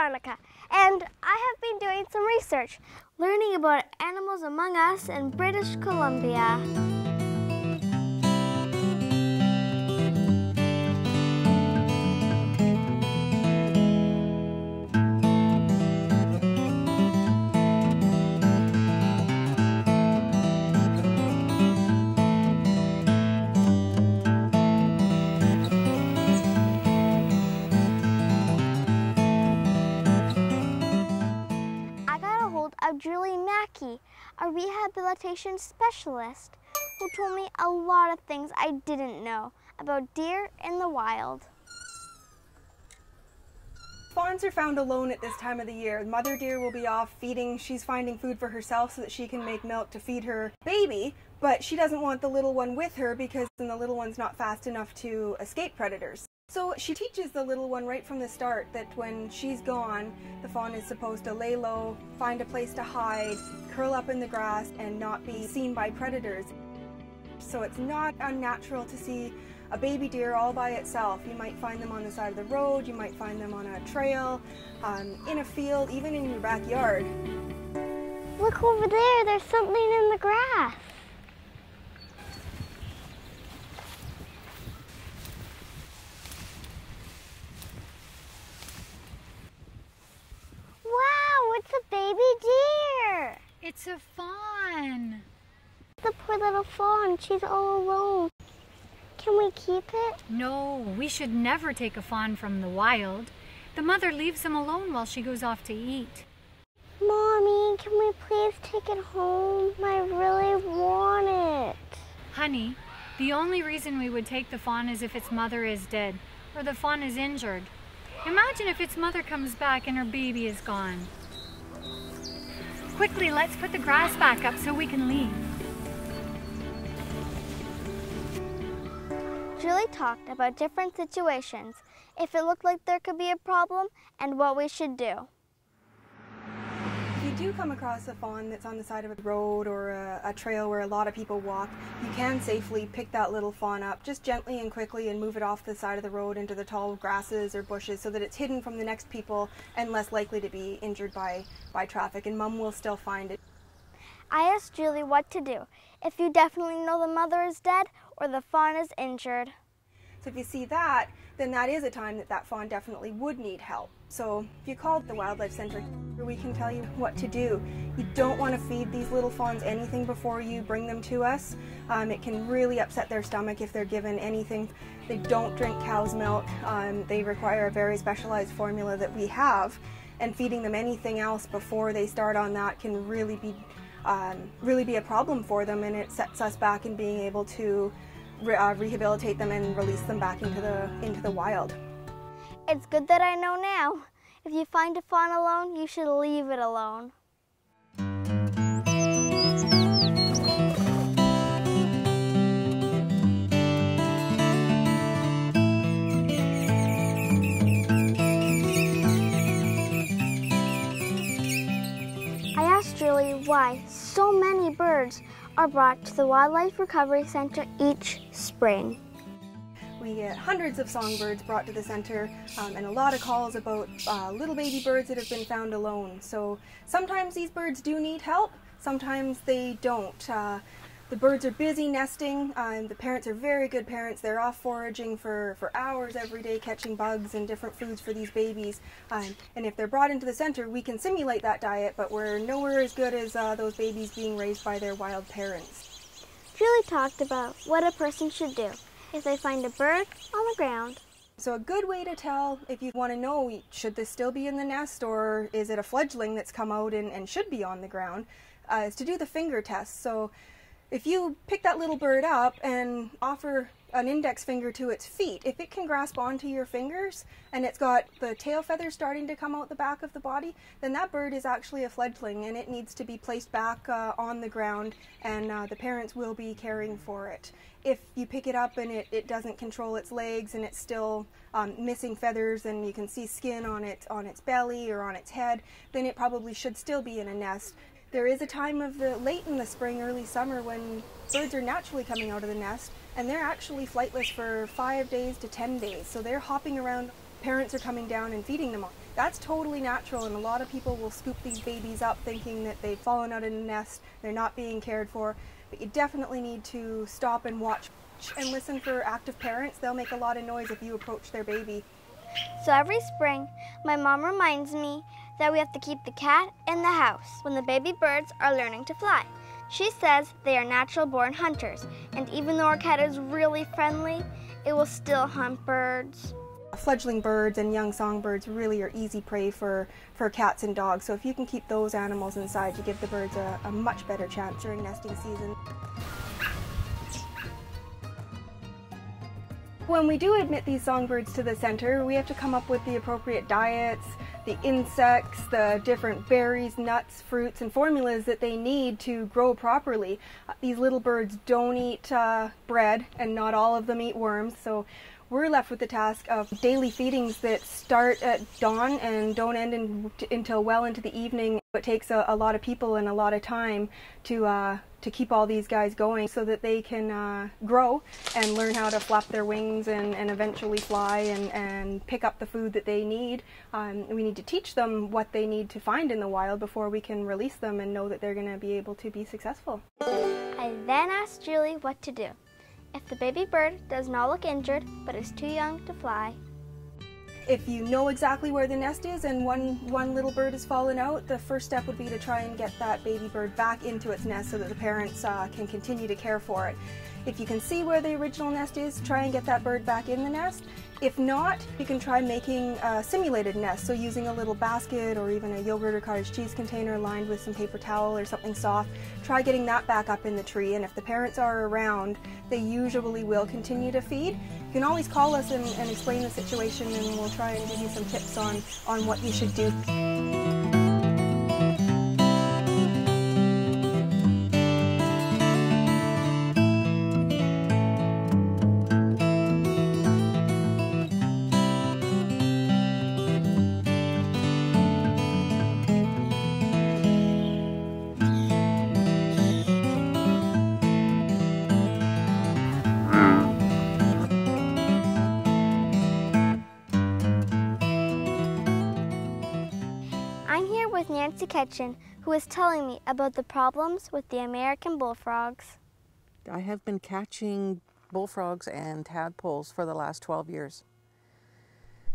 Veronica, and I have been doing some research, learning about animals among us in British Columbia. Of Julie Mackey, a rehabilitation specialist, who told me a lot of things I didn't know about deer in the wild. Fawns are found alone at this time of the year. Mother deer will be off feeding. She's finding food for herself so that she can make milk to feed her baby, but she doesn't want the little one with her because then the little one's not fast enough to escape predators. So she teaches the little one right from the start that when she's gone, the fawn is supposed to lay low, find a place to hide, curl up in the grass, and not be seen by predators. So it's not unnatural to see a baby deer all by itself. You might find them on the side of the road, you might find them on a trail, in a field, even in your backyard. Look over there, there's something in the grass. It's a baby deer. It's a fawn. The poor little fawn, she's all alone. Can we keep it? No, we should never take a fawn from the wild. The mother leaves him alone while she goes off to eat. Mommy, can we please take it home? I really want it. Honey, the only reason we would take the fawn is if its mother is dead or the fawn is injured. Imagine if its mother comes back and her baby is gone. Quickly, let's put the grass back up so we can leave. Julie talked about different situations, if it looked like there could be a problem, and what we should do. If you do come across a fawn that's on the side of a road or a trail where a lot of people walk, you can safely pick that little fawn up just gently and quickly and move it off the side of the road into the tall grasses or bushes so that it's hidden from the next people and less likely to be injured by traffic, and Mum will still find it. I asked Julie what to do if you definitely know the mother is dead or the fawn is injured. So if you see that, then that is a time that fawn definitely would need help. So if you call the Wildlife Center, we can tell you what to do. You don't want to feed these little fawns anything before you bring them to us. It can really upset their stomach if they're given anything. They don't drink cow's milk. They require a very specialized formula that we have, and feeding them anything else before they start on that can really be a problem for them, and it sets us back in being able to rehabilitate them and release them back into the wild. It's good that I know now. If you find a fawn alone, you should leave it alone. I asked Julie why so many birds are brought to the Wildlife Recovery Center each spring. We get hundreds of songbirds brought to the center, and a lot of calls about little baby birds that have been found alone. So sometimes these birds do need help, sometimes they don't. The birds are busy nesting, the parents are very good parents. They're off foraging for hours every day, catching bugs and different foods for these babies. And if they're brought into the center, we can simulate that diet, but we're nowhere as good as those babies being raised by their wild parents. Julie talked about what a person should do if they find a bird on the ground. So a good way to tell if you want to know, should this still be in the nest or is it a fledgling that's come out and should be on the ground, is to do the finger test. So if you pick that little bird up and offer an index finger to its feet, if it can grasp onto your fingers and it's got the tail feathers starting to come out the back of the body, then that bird is actually a fledgling and it needs to be placed back on the ground, and the parents will be caring for it. If you pick it up and it doesn't control its legs and it's still missing feathers and you can see skin on its belly or on its head, then it probably should still be in a nest. There is a time of late in the spring, early summer, when birds are naturally coming out of the nest, and they're actually flightless for 5 days to 10 days. So they're hopping around. Parents are coming down and feeding them. That's totally natural, and a lot of people will scoop these babies up thinking that they've fallen out of the nest, they're not being cared for, but you definitely need to stop and watch and listen for active parents. They'll make a lot of noise if you approach their baby. So every spring, my mom reminds me that we have to keep the cat in the house when the baby birds are learning to fly. She says they are natural-born hunters, and even though our cat is really friendly, it will still hunt birds. Fledgling birds and young songbirds really are easy prey for cats and dogs, so if you can keep those animals inside, you give the birds a much better chance during nesting season. When we do admit these songbirds to the center, we have to come up with the appropriate diets, the insects, the different berries, nuts, fruits, and formulas that they need to grow properly. These little birds don't eat bread, and not all of them eat worms, so we're left with the task of daily feedings that start at dawn and don't end until well into the evening. It takes a lot of people and a lot of time to keep all these guys going so that they can grow and learn how to flap their wings and eventually fly and pick up the food that they need. We need to teach them what they need to find in the wild before we can release them and know that they're going to be able to be successful. I then asked Julie what to do if the baby bird does not look injured but is too young to fly. If you know exactly where the nest is and one little bird has fallen out, the first step would be to try and get that baby bird back into its nest so that the parents can continue to care for it. If you can see where the original nest is, try and get that bird back in the nest. If not, you can try making a simulated nest, so using a little basket or even a yogurt or cottage cheese container lined with some paper towel or something soft. Try getting that back up in the tree, and if the parents are around, they usually will continue to feed. You can always call us and explain the situation, and we'll try and give you some tips on what you should do. With Nancy Ketchen, who is telling me about the problems with the American bullfrogs. I have been catching bullfrogs and tadpoles for the last 12 years.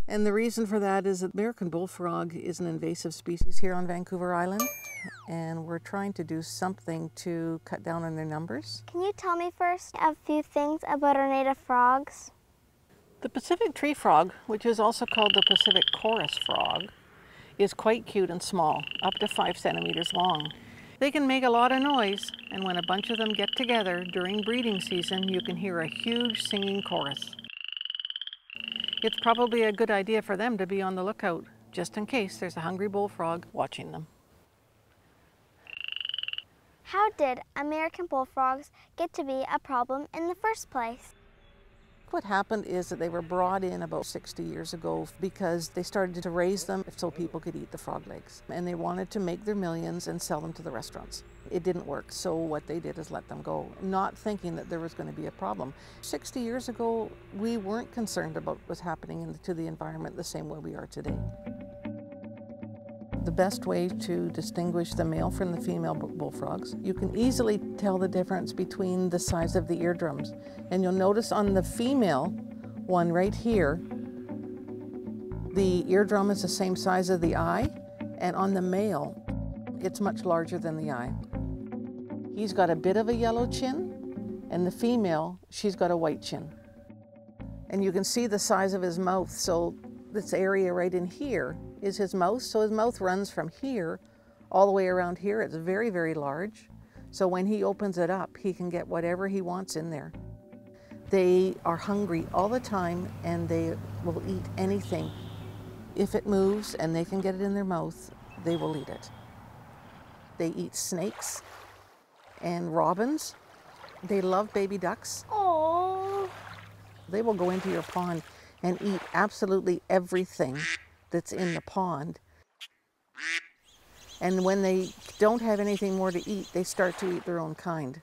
And the reason for that is that American bullfrog is an invasive species here on Vancouver Island, and we're trying to do something to cut down on their numbers. Can you tell me first a few things about our native frogs? The Pacific tree frog, which is also called the Pacific chorus frog, is quite cute and small, up to 5 centimeters long. They can make a lot of noise, and when a bunch of them get together during breeding season, you can hear a huge singing chorus. It's probably a good idea for them to be on the lookout, just in case there's a hungry bullfrog watching them. How did American bullfrogs get to be a problem in the first place? What happened is that they were brought in about 60 years ago because they started to raise them so people could eat the frog legs. And they wanted to make their millions and sell them to the restaurants. It didn't work, so what they did is let them go, not thinking that there was going to be a problem. 60 years ago, we weren't concerned about what was happening to the environment the same way we are today. The best way to distinguish the male from the female bullfrogs, you can easily tell the difference between the size of the eardrums. And you'll notice on the female one right here, the eardrum is the same size as the eye, and on the male, it's much larger than the eye. He's got a bit of a yellow chin, and the female, she's got a white chin. And you can see the size of his mouth, so this area right in here is his mouth. So his mouth runs from here all the way around here. It's very, very large. So when he opens it up, he can get whatever he wants in there. They are hungry all the time, and they will eat anything. If it moves and they can get it in their mouth, they will eat it. They eat snakes and robins. They love baby ducks. Oh. They will go into your pond and eat absolutely everything that's in the pond. And when they don't have anything more to eat, they start to eat their own kind.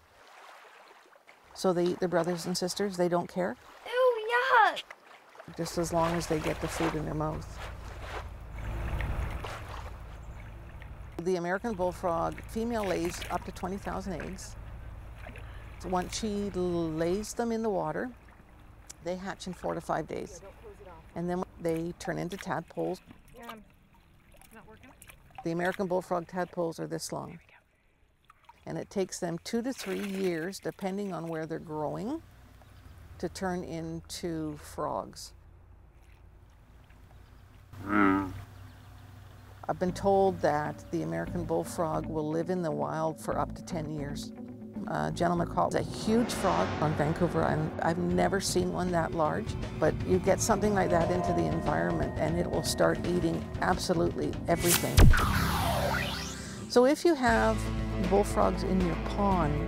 So they eat their brothers and sisters. They don't care. Ew, yuck! Just as long as they get the food in their mouth. The American bullfrog female lays up to 20,000 eggs. So once she lays them in the water, they hatch in 4 to 5 days. And then they turn into tadpoles. The American bullfrog tadpoles are this long. And it takes them 2 to 3 years, depending on where they're growing, to turn into frogs. I've been told that the American bullfrog will live in the wild for up to 10 years. A gentleman called a huge frog on Vancouver Island. I've never seen one that large, but you get something like that into the environment and it will start eating absolutely everything. So if you have bullfrogs in your pond,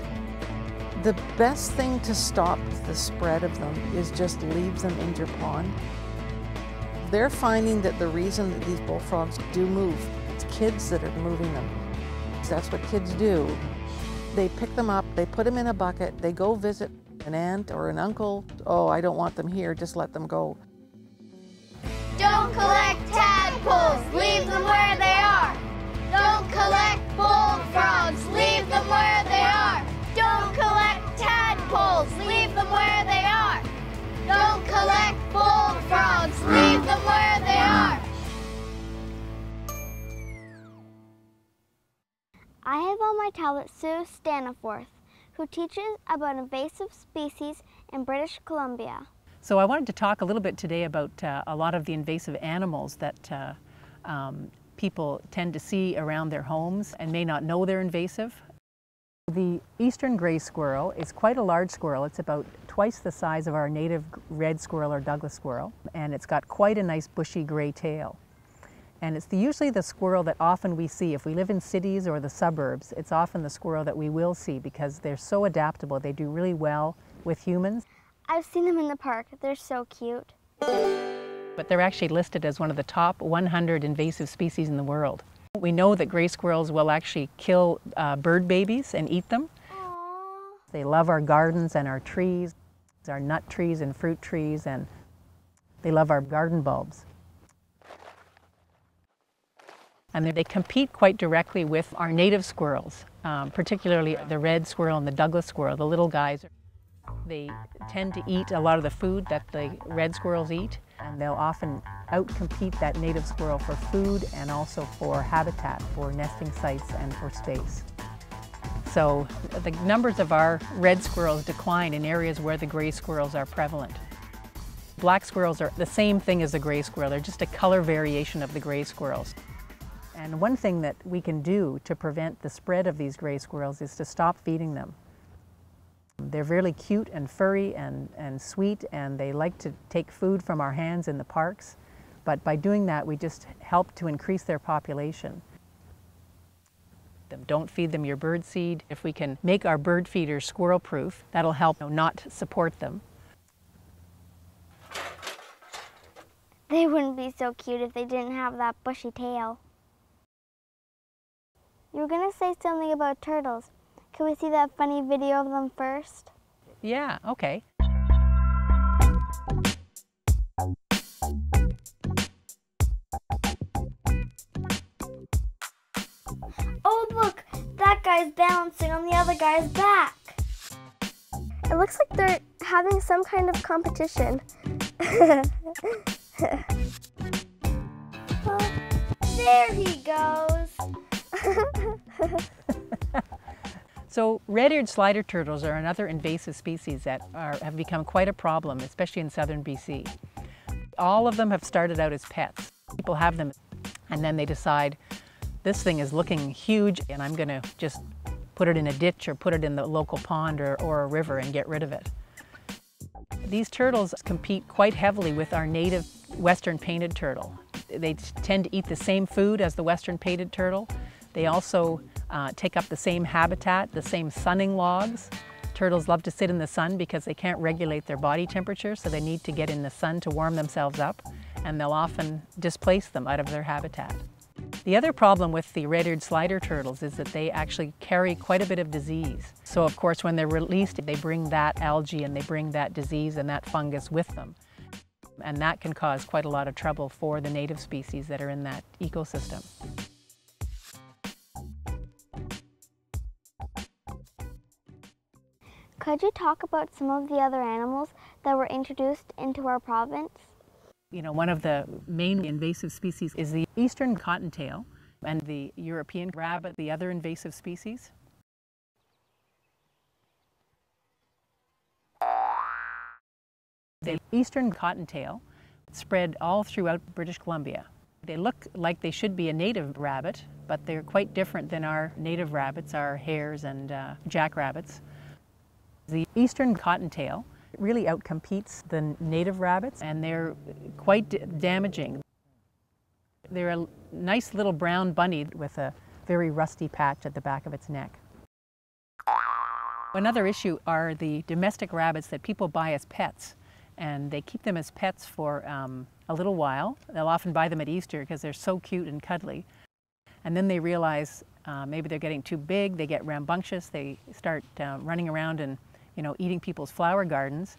the best thing to stop the spread of them is just leave them in your pond. They're finding that the reason that these bullfrogs do move, it's kids that are moving them. That's what kids do. They pick them up, they put them in a bucket, they go visit an aunt or an uncle. Oh, I don't want them here, just let them go. Don't collect tadpoles, leave them where they are. Don't collect bullfrogs, leave them where they are. Don't collect tadpoles, leave them where they are. Don't collect bullfrogs, leave them where they are. I have on my tablet Sue Staniforth, who teaches about invasive species in British Columbia. So I wanted to talk a little bit today about a lot of the invasive animals that people tend to see around their homes and may not know they're invasive. The eastern gray squirrel is quite a large squirrel. It's about twice the size of our native red squirrel or Douglas squirrel, and it's got quite a nice bushy gray tail. And it's usually the squirrel that often we see. If we live in cities or the suburbs, it's often the squirrel that we will see because they're so adaptable. They do really well with humans. I've seen them in the park. They're so cute. But they're actually listed as one of the top 100 invasive species in the world. We know that gray squirrels will actually kill bird babies and eat them. Aww. They love our gardens and our trees, our nut trees and fruit trees, and they love our garden bulbs. And they compete quite directly with our native squirrels, particularly the red squirrel and the Douglas squirrel, the little guys. They tend to eat a lot of the food that the red squirrels eat, and they'll often outcompete that native squirrel for food and also for habitat, for nesting sites and for space. So the numbers of our red squirrels decline in areas where the gray squirrels are prevalent. Black squirrels are the same thing as the gray squirrel. They're just a color variation of the gray squirrels. And one thing that we can do to prevent the spread of these gray squirrels is to stop feeding them. They're really cute and furry and sweet, and they like to take food from our hands in the parks. But by doing that, we just help to increase their population. Don't feed them your bird seed. If we can make our bird feeders squirrel-proof, that'll help not support them. They wouldn't be so cute if they didn't have that bushy tail. You were going to say something about turtles. Can we see that funny video of them first? Yeah, okay. Oh look, that guy's balancing on the other guy's back. It looks like they're having some kind of competition. Oh, there he goes. So red-eared slider turtles are another invasive species that have become quite a problem, especially in southern BC. All of them have started out as pets. People have them and then they decide, this thing is looking huge and I'm going to just put it in a ditch or put it in the local pond or a river and get rid of it. These turtles compete quite heavily with our native western painted turtle. They tend to eat the same food as the western painted turtle. They also take up the same habitat, the same sunning logs. Turtles love to sit in the sun because they can't regulate their body temperature, so they need to get in the sun to warm themselves up, and they'll often displace them out of their habitat. The other problem with the red-eared slider turtles is that they actually carry quite a bit of disease. So of course when they're released, they bring that algae and they bring that disease and that fungus with them. And that can cause quite a lot of trouble for the native species that are in that ecosystem. Could you talk about some of the other animals that were introduced into our province? You know, one of the main invasive species is the eastern cottontail and the European rabbit, the other invasive species. The eastern cottontail spread all throughout British Columbia. They look like they should be a native rabbit, but they're quite different than our native rabbits, our hares and jackrabbits. The eastern cottontail really outcompetes the native rabbits, and they're quite damaging. They're a nice little brown bunny with a very rusty patch at the back of its neck. Another issue are the domestic rabbits that people buy as pets, and they keep them as pets for a little while. They'll often buy them at Easter because they're so cute and cuddly. And then they realize maybe they're getting too big, they get rambunctious, they start running around and eating people's flower gardens.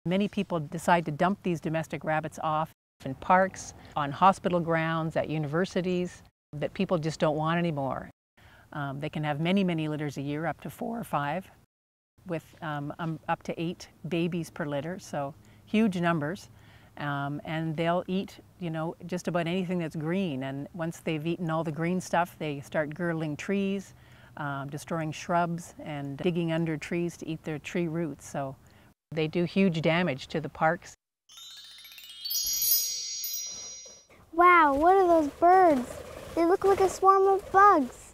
Many people decide to dump these domestic rabbits off in parks, on hospital grounds, at universities, that people just don't want anymore. They can have many, many litters a year, up to 4 or 5, with up to 8 babies per litter, so huge numbers. And they'll eat, just about anything that's green. And once they've eaten all the green stuff, they start girdling trees, destroying shrubs, and digging under trees to eat their tree roots. So they do huge damage to the parks. Wow, what are those birds? They look like a swarm of bugs.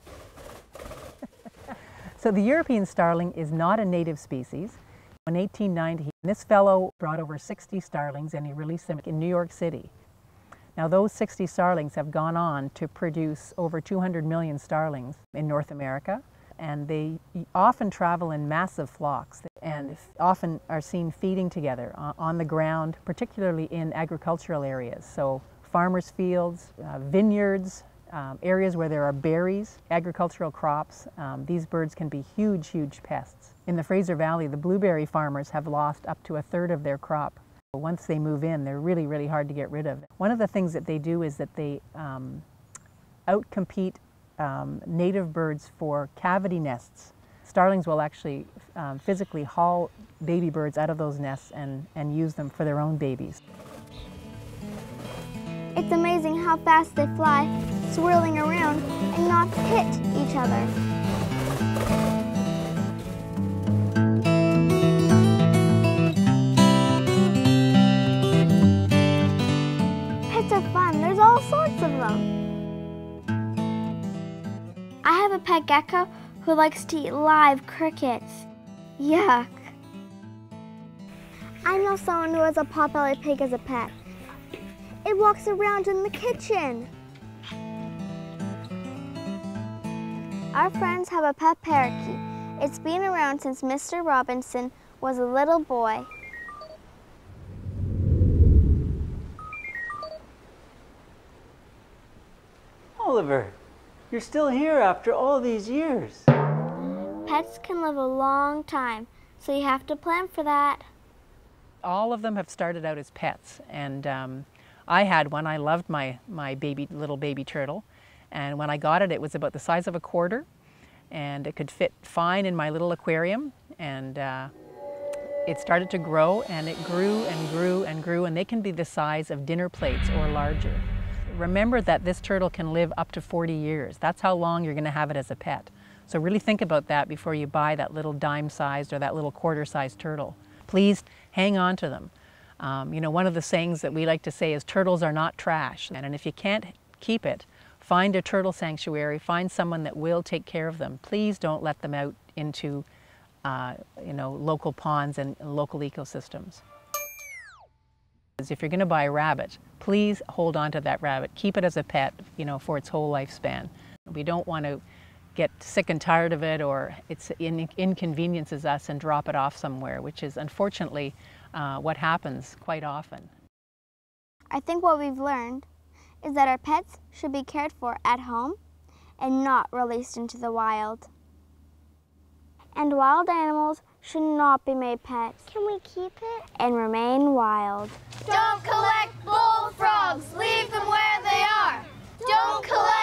So the European starling is not a native species. In 1890, this fellow brought over 60 starlings and he released them in New York City. Now those 60 starlings have gone on to produce over 200 million starlings in North America, and they often travel in massive flocks and often are seen feeding together on the ground, particularly in agricultural areas. So farmers' fields, vineyards, areas where there are berries, agricultural crops. These birds can be huge, huge pests. In the Fraser Valley, the blueberry farmers have lost up to 1/3 of their crop. Once they move in, they're really, really hard to get rid of. One of the things that they do is that they outcompete native birds for cavity nests. Starlings will actually physically haul baby birds out of those nests and use them for their own babies. It's amazing how fast they fly, swirling around and not hit each other. Pets are fun. There's all sorts of them. I have a pet gecko who likes to eat live crickets. Yuck. I know someone who has a potbelly pig as a pet. It walks around in the kitchen. Our friends have a pet parakeet. It's been around since Mr. Robinson was a little boy. Oliver, you're still here after all these years. Pets can live a long time, so you have to plan for that. All of them have started out as pets, and I had one. I loved my little baby turtle, and when I got it, it was about the size of a quarter, and it could fit fine in my little aquarium, and it started to grow, and it grew and grew and grew, and they can be the size of dinner plates or larger. Remember that this turtle can live up to 40 years. That's how long you're going to have it as a pet. So really think about that before you buy that little dime-sized or that little quarter-sized turtle. Please hang on to them. One of the sayings that we like to say is turtles are not trash. And if you can't keep it, find a turtle sanctuary, find someone that will take care of them. Please don't let them out into local ponds and local ecosystems. If you're going to buy a rabbit, please hold on to that rabbit. Keep it as a pet, for its whole lifespan. We don't want to get sick and tired of it, or it inconveniences us and drop it off somewhere, which is unfortunately what happens quite often. I think what we've learned is that our pets should be cared for at home and not released into the wild. And wild animals should not be made pets. Can we keep it? And remain wild. Don't collect bullfrogs. Leave them where they are. Don't collect